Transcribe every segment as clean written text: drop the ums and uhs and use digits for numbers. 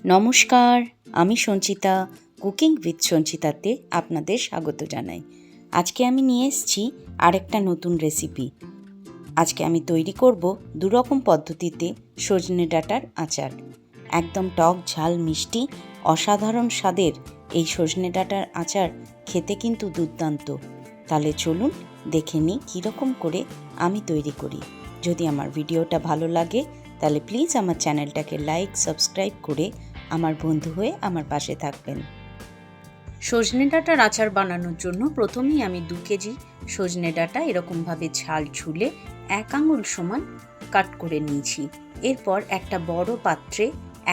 নমস্কার, আমি Sanchita. Cooking with সঞ্চিতাতে আপনাদের স্বাগত জানাই। আজকে আমি নিয়ে এসেছি আরেকটা নতুন রেসিপি। আজকে আমি তৈরি করব দুরকম পদ্ধতিতে সজনে ডাঁটার আচার। একদম টক ঝাল মিষ্টি অসাধারণ স্বাদের এই সজনে ডাঁটার আচার খেতে কিন্তু দুর্দান্ত। তাহলে চলুন দেখে নিই কীরকম করে আমি তৈরি করি। যদি আমার ভিডিওটা ভালো লাগে তাহলে প্লিজ আমার চ্যানেলটাকে লাইক সাবস্ক্রাইব করে আমার বন্ধু হয়ে আমার পাশে থাকবেন। সজনে ডাঁটার আচার বানানোর জন্য প্রথমেই আমি 2 কেজি সজনে ডাঁটা এরকমভাবে ছাল ছুলে 1 আঙুল সমান কাট করে নিয়েছি। এরপর একটা বড় পাত্রে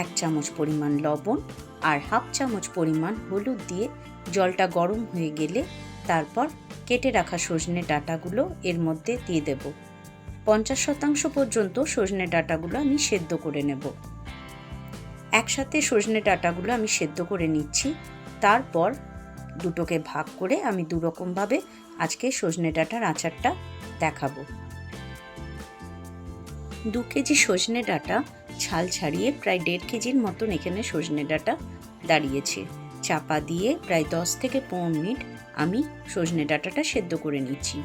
1 চামচ পরিমাণ লবণ আর 1/2 চামচ পরিমাণ হলুদ দিয়ে জলটা গরম হয়ে গেলে তারপর কেটে রাখা সজনে ডাঁটাগুলো এর মধ্যে দিয়ে দেব। 50% পর্যন্ত সজনে ডাঁটাগুলো আমি সেদ্ধ করে নেব। একসাথে সজনে ডাঁটাগুলো আমি সেদ্ধ করে নিচ্ছি। তারপর দুটোকে ভাগ করে আমি দুরকমভাবে আজকে সজনে ডাঁটার আচারটা দেখাবো। 2 কেজি সজনে ডাঁটা ছাল ছাড়িয়ে প্রায় 1.5 কেজির মতন এখানে সজনে ডাঁটা দাঁড়িয়েছে। চাপা দিয়ে প্রায় 10 থেকে 15 মিনিট আমি সজনে ডাঁটাটা সেদ্ধ করে নিচ্ছি।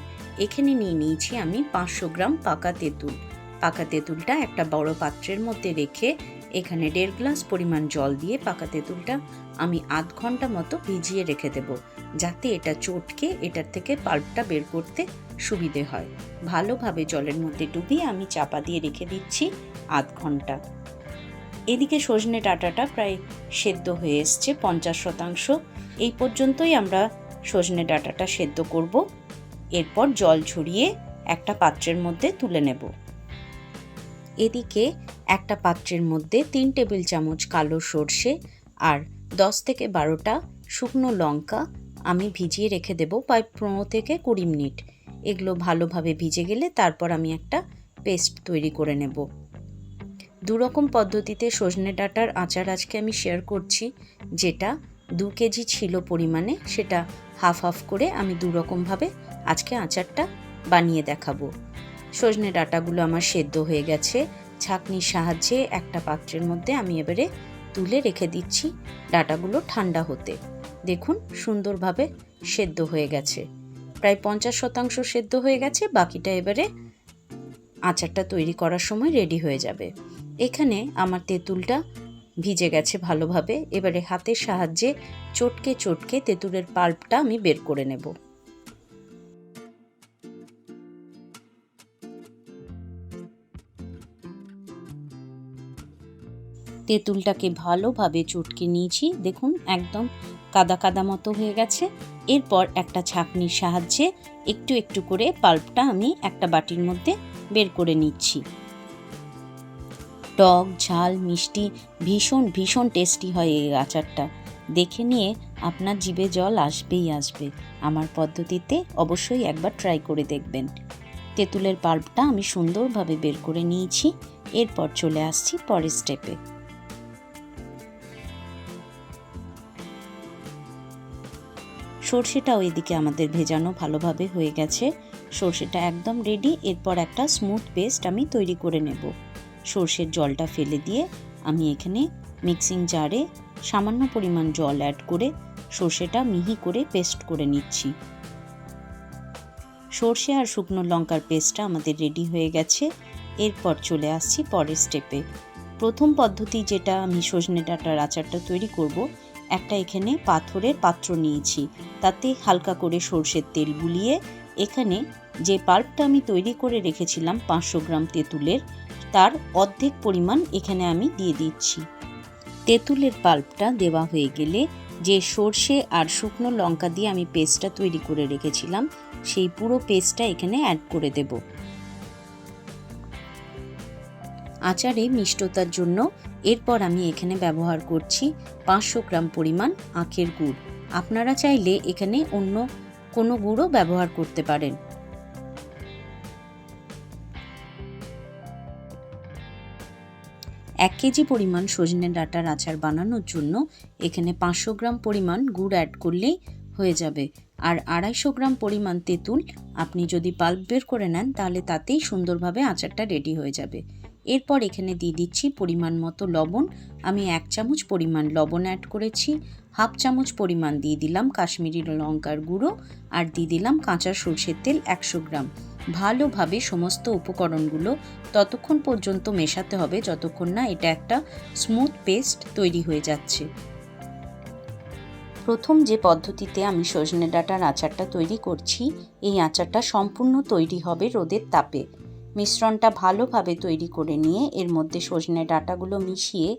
এখানে নিয়ে নিয়েছি আমি 500 গ্রাম পাকা তেঁতুল। পাকা তেঁতুলটা একটা বড় পাত্রের মধ্যে রেখে এখানে 1.5 গ্লাস পরিমাণ জল দিয়ে পাকা তেঁতুলটা আমি আধ ঘন্টা মতো ভিজিয়ে রেখে দেব, যাতে এটা চটকে এটার থেকে পাল্পটা বের করতে সুবিধে হয়। ভালোভাবে জলের মধ্যে ডুবিয়ে আমি চাপা দিয়ে রেখে দিচ্ছি আধ ঘন্টা। এদিকে সজনে ডাঁটাটা প্রায় সেদ্ধ হয়ে এসছে 50%। এই পর্যন্তই আমরা সজনে ডাঁটাটা সেদ্ধ করব। এরপর জল ঝরিয়ে একটা পাত্রের মধ্যে তুলে নেব। এদিকে একটা পাত্রের মধ্যে 3 টেবিল চামচ কালো সর্ষে আর 10 থেকে 12টা শুকনো লঙ্কা আমি ভিজিয়ে রেখে দেব প্রায় 15 থেকে 20 মিনিট। এগুলো ভালোভাবে ভিজে গেলে তারপর আমি একটা পেস্ট তৈরি করে নেব। দুরকম পদ্ধতিতে সজনে ডাঁটার আচার আজকে আমি শেয়ার করছি। যেটা 2 কেজি ছিল পরিমাণে সেটা হাফ হাফ করে আমি দুরকমভাবে আজকে আচারটা বানিয়ে দেখাবো। সজনে ডাঁটাগুলো আমার সেদ্ধ হয়ে গেছে। ছাঁকনির সাহায্যে একটা পাত্রের মধ্যে আমি এবারে তুলে রেখে দিচ্ছি ডাঁটাগুলো ঠান্ডা হতে। দেখুন সুন্দরভাবে সেদ্ধ হয়ে গেছে, প্রায় 50% সেদ্ধ হয়ে গেছে। বাকিটা এবারে আচারটা তৈরি করার সময় রেডি হয়ে যাবে। এখানে আমার তেঁতুলটা ভিজে গেছে ভালোভাবে। এবারে হাতের সাহায্যে চটকে চটকে তেঁতুলের পাল্পটা আমি বের করে নেব। তেঁতুলটাকে ভালোভাবে চটকে নিয়েছি। দেখুন একদম কাদা কাদা মতো হয়ে গেছে। এরপর একটা ছাঁকনির সাহায্যে একটু একটু করে পাল্পটা আমি একটা বাটির মধ্যে বের করে নিচ্ছি। টক ঝাল মিষ্টি ভীষণ ভীষণ টেস্টি হয় এই আচারটা। দেখে নিয়ে আপনার জিভে জল আসবেই আসবে। আমার পদ্ধতিতে অবশ্যই একবার ট্রাই করে দেখবেন। তেঁতুলের পাল্পটা আমি সুন্দরভাবে বের করে নিয়েছি। এরপর চলে আসছি পরের স্টেপে। সর্ষেটাও এদিকে আমাদের ভেজানো ভালোভাবে হয়ে গেছে। সর্ষেটা একদম রেডি। এরপর একটা স্মুথ পেস্ট আমি তৈরি করে নেব। সর্ষের জলটা ফেলে দিয়ে আমি এখানে মিক্সিং জারে সামান্য পরিমাণ জল অ্যাড করে সর্ষেটা মিহি করে পেস্ট করে নিচ্ছি। সর্ষে আর শুকনো লঙ্কার পেস্টটা আমাদের রেডি হয়ে গেছে। এরপর চলে আসছি পরের স্টেপে। প্রথম পদ্ধতি যেটা আমি সজনে ডাঁটার আচারটা তৈরি করব, একটা এখানে পাথরের পাত্র নিয়েছি। তাতে হালকা করে সর্ষের তেল বুলিয়ে এখানে যে পাল্পটা আমি তৈরি করে রেখেছিলাম 500 গ্রাম তেঁতুলের, তার অর্ধেক পরিমাণ এখানে আমি দিয়ে দিচ্ছি। তেঁতুলের পাল্পটা দেওয়া হয়ে গেলে যে সর্ষে আর শুকনো লঙ্কা দিয়ে আমি পেস্টটা তৈরি করে রেখেছিলাম সেই পুরো পেস্টটা এখানে অ্যাড করে দেব। আচারে মিষ্টতার জন্য এরপর আমি এখানে ব্যবহার করছি 500 গ্রাম পরিমাণ আখের গুড়। আপনারা চাইলে এখানে অন্য কোনো গুড়ও ব্যবহার করতে পারেন। 1 কেজি পরিমাণ সজনে ডাঁটার আচার বানানোর জন্য এখানে 500 গ্রাম পরিমাণ গুড় অ্যাড করলেই হয়ে যাবে। আর 250 গ্রাম পরিমাণ তেঁতুল আপনি যদি পাল্প বের করে নেন তাহলে তাতেই সুন্দরভাবে আচারটা রেডি হয়ে যাবে। এরপর এখানে দিয়ে দিচ্ছি পরিমাণ মতো লবণ। আমি 1 চামচ পরিমাণ লবণ অ্যাড করেছি। হাফ চামচ পরিমাণ দিয়ে দিলাম কাশ্মীরি লঙ্কার গুঁড়ো আর দিয়ে দিলাম কাঁচা সরষের তেল 100 গ্রাম। ভালোভাবে সমস্ত উপকরণগুলো ততক্ষণ পর্যন্ত মেশাতে হবে যতক্ষণ না এটা একটা স্মুথ পেস্ট তৈরি হয়ে যাচ্ছে। প্রথম যে পদ্ধতিতে আমি সজনে ডাঁটার আচারটা তৈরি করছি, এই আচারটা সম্পূর্ণ তৈরি হবে রোদের তাপে। মিশ্রণটা ভালোভাবে তৈরি করে নিয়ে এর মধ্যে সজনে ডাঁটাগুলো মিশিয়ে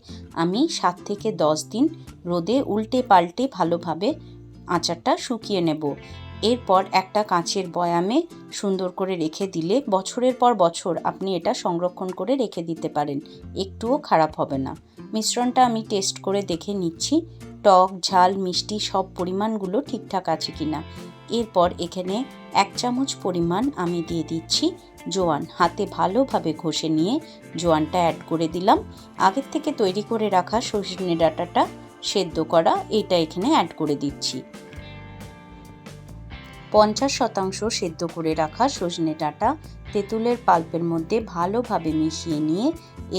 আমি 7 থেকে 10 দিন রোদে উল্টে পাল্টে ভালোভাবে আচারটা শুকিয়ে নেব। এরপর একটা কাঁচের বয়ামে সুন্দর করে রেখে দিলে বছরের পর বছর আপনি এটা সংরক্ষণ করে রেখে দিতে পারেন, একটুও খারাপ হবে না। মিশ্রণটা আমি টেস্ট করে দেখে নিচ্ছি টক ঝাল মিষ্টি সব পরিমাণগুলো ঠিকঠাক আছে কিনা। এরপর এখানে 1 চামচ পরিমাণ আমি দিয়ে দিচ্ছি জোয়ান। হাতে ভালোভাবে ঘষে নিয়ে জোয়ানটা অ্যাড করে দিলাম। আগের থেকে তৈরি করে রাখা সজনে ডাঁটাটা সেদ্ধ করা এটা এখানে অ্যাড করে দিচ্ছি। 50% সেদ্ধ করে রাখা সজনে ডাঁটা তেঁতুলের পাল্পের মধ্যে ভালোভাবে মিশিয়ে নিয়ে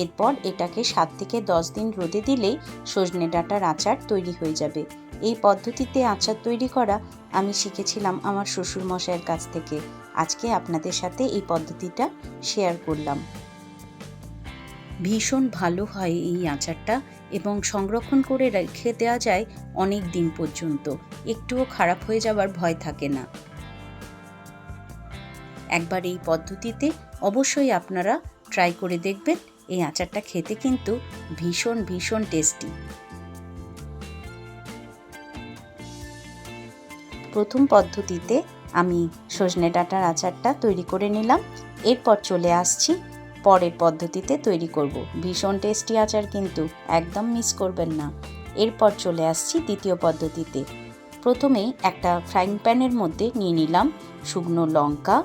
এরপর এটাকে 7 থেকে 10 দিন রোদে দিলেই সজনে ডাঁটার আচার তৈরি হয়ে যাবে। এই পদ্ধতিতে আচার তৈরি করা আমি শিখেছিলাম আমার শ্বশুরমশাইয়ের কাছ থেকে। আজকে আপনাদের সাথে এই পদ্ধতিটা শেয়ার করলাম। ভীষণ ভালো হয় এই আচারটা এবং সংরক্ষণ করে রেখে দেওয়া যায় অনেক দিন পর্যন্ত, একটুও খারাপ হয়ে যাওয়ার ভয় থাকে না। একবার এই পদ্ধতিতে অবশ্যই আপনারা ট্রাই করে দেখবেন। এই আচারটা খেতে কিন্তু ভীষণ ভীষণ টেস্টি। প্রথম পদ্ধতিতে আমি সজনে ডাঁটার আচারটা তৈরি করে নিলাম। এরপর চলে আসছি পরের পদ্ধতিতে তৈরি করব। ভীষণ টেস্টি আচার কিন্তু একদম মিস করবেন না। এরপর চলে আসছি দ্বিতীয় পদ্ধতিতে। প্রথমেই একটা ফ্রাইং প্যানের মধ্যে নিয়ে নিলাম শুকনো লঙ্কা,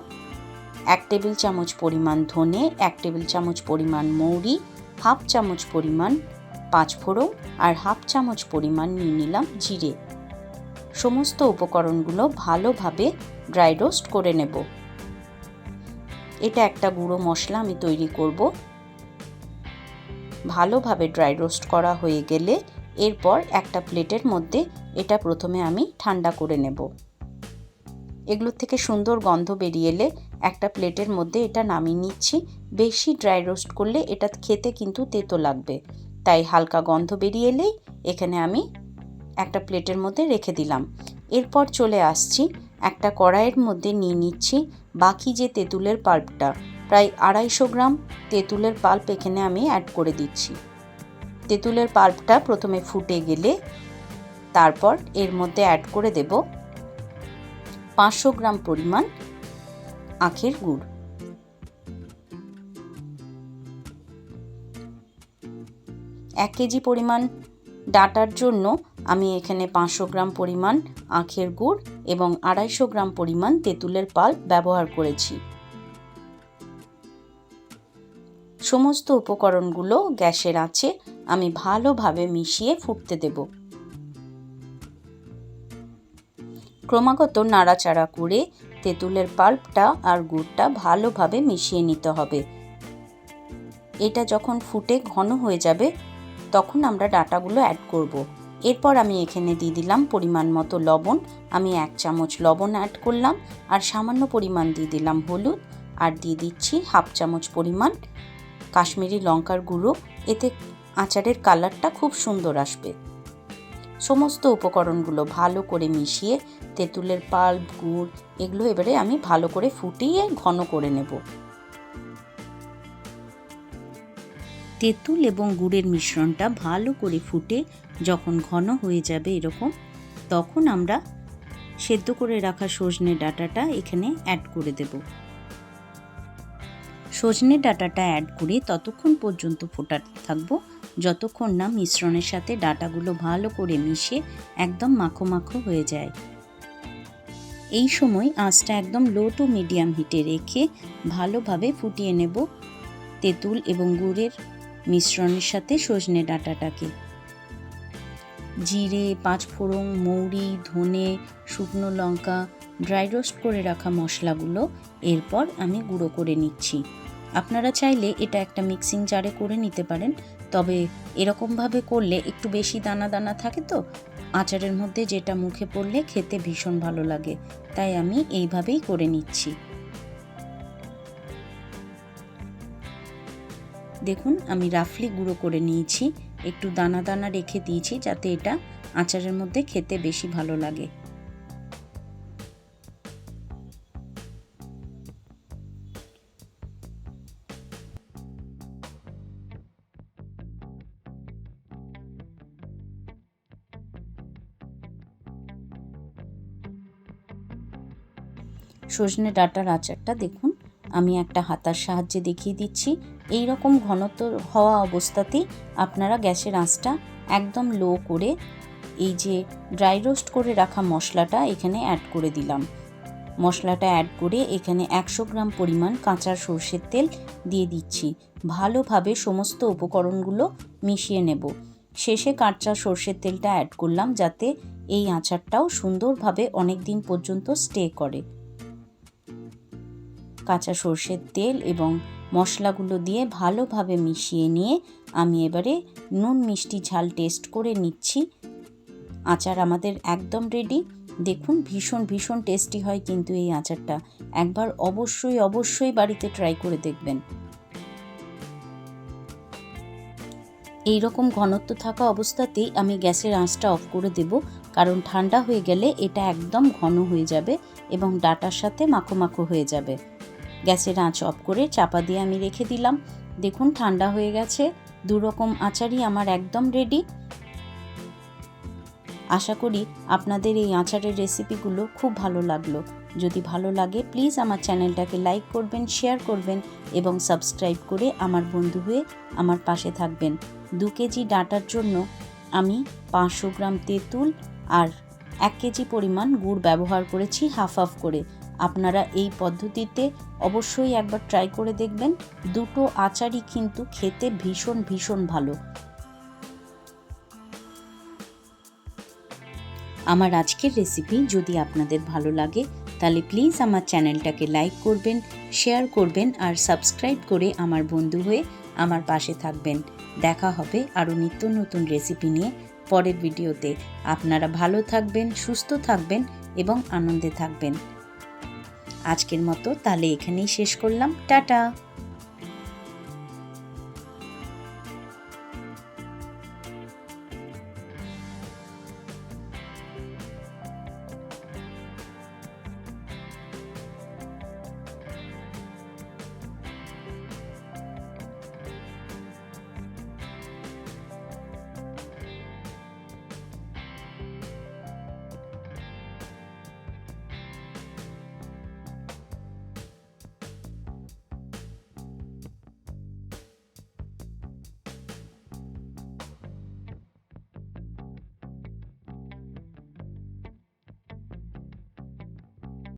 1 টেবিল চামচ পরিমাণ ধনে, 1 টেবিল চামচ পরিমাণ মৌরি, হাফ চামচ পরিমাণ পাঁচফোড়ন আর হাফ চামচ পরিমাণ নিয়ে নিলাম জিরে। সমস্ত উপকরণগুলো ভালোভাবে ড্রাই রোস্ট করে নেব। এটা একটা গুঁড়ো মশলা আমি তৈরি করব। ভালোভাবে ড্রাই রোস্ট করা হয়ে গেলে এরপর একটা প্লেটের মধ্যে এটা প্রথমে আমি ঠান্ডা করে নেব। এগুলোর থেকে সুন্দর গন্ধ বেরিয়ে এলে একটা প্লেটের মধ্যে এটা নামিয়ে নিচ্ছি। বেশি ড্রাই রোস্ট করলে এটা খেতে কিন্তু তেতো লাগবে, তাই হালকা গন্ধ বেরিয়ে এলেই এখানে আমি একটা প্লেটের মধ্যে রেখে দিলাম। এরপর চলে আসছি একটা কড়াইয়ের মধ্যে নিয়ে নিচ্ছি বাকি যে তেঁতুলের পাল্পটা, প্রায় 250 গ্রাম তেঁতুলের পাল্প এখানে আমি অ্যাড করে দিচ্ছি। তেঁতুলের পাল্পটা প্রথমে ফুটে গেলে তারপর এর মধ্যে অ্যাড করে দেব 500 গ্রাম পরিমাণ আখের গুড়। এক কেজি পরিমাণ ডাঁটার জন্য আমি এখানে 500 গ্রাম পরিমাণ আখের গুড় এবং 250 গ্রাম পরিমাণ তেঁতুলের পাল্প ব্যবহার করেছি। সমস্ত উপকরণগুলো গ্যাসের আঁচে আমি ভালোভাবে মিশিয়ে ফুটতে দেব। ক্রমাগত নাড়াচাড়া করে তেঁতুলের পাল্পটা আর গুড়টা ভালোভাবে মিশিয়ে নিতে হবে। এটা যখন ফুটে ঘন হয়ে যাবে তখন আমরা ডাঁটাগুলো অ্যাড করব। এরপর আমি এখানে দিয়ে দিলাম পরিমাণ মতো লবণ। আমি 1 চামচ লবণ অ্যাড করলাম আর সামান্য পরিমাণ দিয়ে দিলাম হলুদ আর দিয়ে দিচ্ছি হাফ চামচ পরিমাণ কাশ্মীরি লঙ্কার গুঁড়ো। এতে আচারের কালারটা খুব সুন্দর আসবে। সমস্ত উপকরণগুলো ভালো করে মিশিয়ে তেঁতুলের পাল্প গুড় এগুলো এবারে আমি ভালো করে ফুটিয়ে ঘন করে নেব। তেঁতুল এবং গুড়ের মিশ্রণটা ভালো করে ফুটে যখন ঘন হয়ে যাবে এরকম, তখন আমরা সেদ্ধ করে রাখা সজনে ডাঁটাটা এখানে অ্যাড করে দেব। সজনে ডাঁটাটা অ্যাড করে ততক্ষণ পর্যন্ত ফোটাতে থাকবো যতক্ষণ না মিশ্রণের সাথে ডাঁটাগুলো ভালো করে মিশে একদম মাখো মাখো হয়ে যায়। এই সময় আঁচটা একদম লো টু মিডিয়াম হিটে রেখে ভালোভাবে ফুটিয়ে নেব তেঁতুল এবং গুড়ের মিশ্রণের সাথে সজনে ডাঁটাটাকে। জিরে, পাঁচফোড়ন, মৌরি, ধনে, শুকনো লঙ্কা, ড্রাই রোস্ট করে রাখা মশলাগুলো এরপর আমি গুঁড়ো করে নিচ্ছি। আপনারা চাইলে এটা একটা মিক্সিং জারে করে নিতে পারেন, তবে এরকমভাবে করলে একটু বেশি দানা দানা থাকে তো আচারের মধ্যে, যেটা মুখে পড়লে খেতে ভীষণ ভালো লাগে, তাই আমি এইভাবেই করে নিচ্ছি। দেখুন আমি রাফলি গুঁড়ো করে নিয়েছি, একটু দানা দানা রেখে দিয়েছি যাতে এটা আচারের মধ্যে খেতে বেশি ভালো লাগে। সজনে ডাঁটার আচারটা দেখুন আমি একটা হাতার সাহায্যে দেখিয়ে দিচ্ছি। এই রকম ঘনত্ব হওয়া অবস্থাতেই আপনারা গ্যাসের আঁচটা একদম লো করে এই যে ড্রাই রোস্ট করে রাখা মশলাটা এখানে অ্যাড করে দিলাম। মশলাটা অ্যাড করে এখানে 100 গ্রাম পরিমাণ কাঁচা সরষের তেল দিয়ে দিচ্ছি। ভালোভাবে সমস্ত উপকরণগুলো মিশিয়ে নেব। শেষে কাঁচা সরষের তেলটা অ্যাড করলাম যাতে এই আচারটাও সুন্দরভাবে অনেক দিন পর্যন্ত স্টে করে। কাঁচা সরষের তেল এবং মশলাগুলো দিয়ে ভালোভাবে মিশিয়ে নিয়ে আমি এবারে নুন মিষ্টি ঝাল টেস্ট করে নিচ্ছি। আচার আমাদের একদম রেডি। দেখুন ভীষণ ভীষণ টেস্টি হয় কিন্তু এই আচারটা, একবার অবশ্যই বাড়িতে ট্রাই করে দেখবেন। এই রকম ঘনত্ব থাকা অবস্থাতেই আমি গ্যাসের আঁচটা অফ করে দেব, কারণ ঠান্ডা হয়ে গেলে এটা একদম ঘন হয়ে যাবে এবং ডাঁটার সাথে মাখো মাখো হয়ে যাবে। গ্যাসের আঁচ অফ করে চাপা দিয়ে আমি রেখে দিলাম। দেখুন ঠান্ডা হয়ে গেছে, দু রকম আচারই আমার একদম রেডি। আশা করি আপনাদের এই আচারের রেসিপিগুলো খুব ভালো লাগলো। যদি ভালো লাগে প্লিজ আমার চ্যানেলটাকে লাইক করবেন, শেয়ার করবেন এবং সাবস্ক্রাইব করে আমার বন্ধু হয়ে আমার পাশে থাকবেন। 2 কেজি ডাঁটার জন্য আমি 500 গ্রাম তেঁতুল আর 1 কেজি পরিমাণ গুড় ব্যবহার করেছি হাফ করে। আপনারা এই পদ্ধতিতে অবশ্যই একবার ট্রাই করে দেখবেন। দুটো আচারই কিন্তু খেতে ভীষণ ভালো। আমার আজকের রেসিপি যদি আপনাদের ভালো লাগে তাহলে প্লিজ আমার চ্যানেলটাকে লাইক করবেন, শেয়ার করবেন আর সাবস্ক্রাইব করে আমার বন্ধু হয়ে আমার পাশে থাকবেন। দেখা হবে আরও নিত্য নতুন রেসিপি নিয়ে পরের ভিডিওতে। আপনারা ভালো থাকবেন, সুস্থ থাকবেন এবং আনন্দে থাকবেন। আজকের মতো তাহলে এখানেই শেষ করলাম। টাটা।